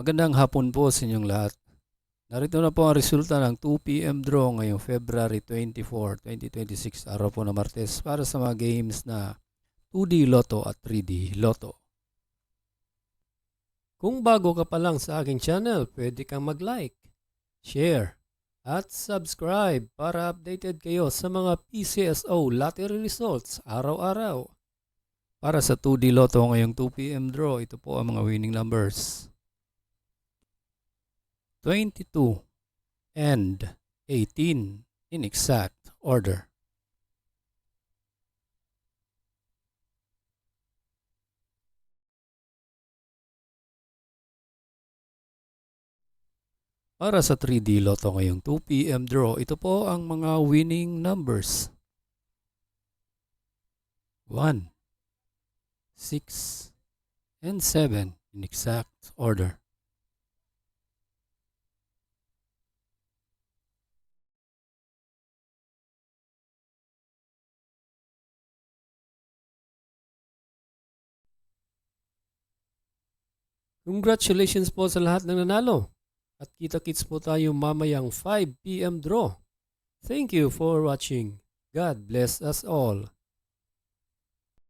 Magandang hapon po sa inyong lahat. Narito na po ang resulta ng 2 p.m. draw ngayong February 24, 2026, araw po na Martes para sa mga games na 2D Lotto at 3D Lotto. Kung bago ka pa lang sa aking channel, pwede kang mag-like, share, at subscribe para updated kayo sa mga PCSO lottery results araw-araw. Para sa 2D Lotto ngayong 2 p.m. draw, ito po ang mga winning numbers. 22 and 18 in exact order. Para sa 3D Lotto ngayong 2 p.m. draw, ito po ang mga winning numbers. 1, 6, and 7 in exact order. Congratulations po sa lahat ng nanalo. At kita-kits po tayo mamayang 5 p.m. draw. Thank you for watching. God bless us all.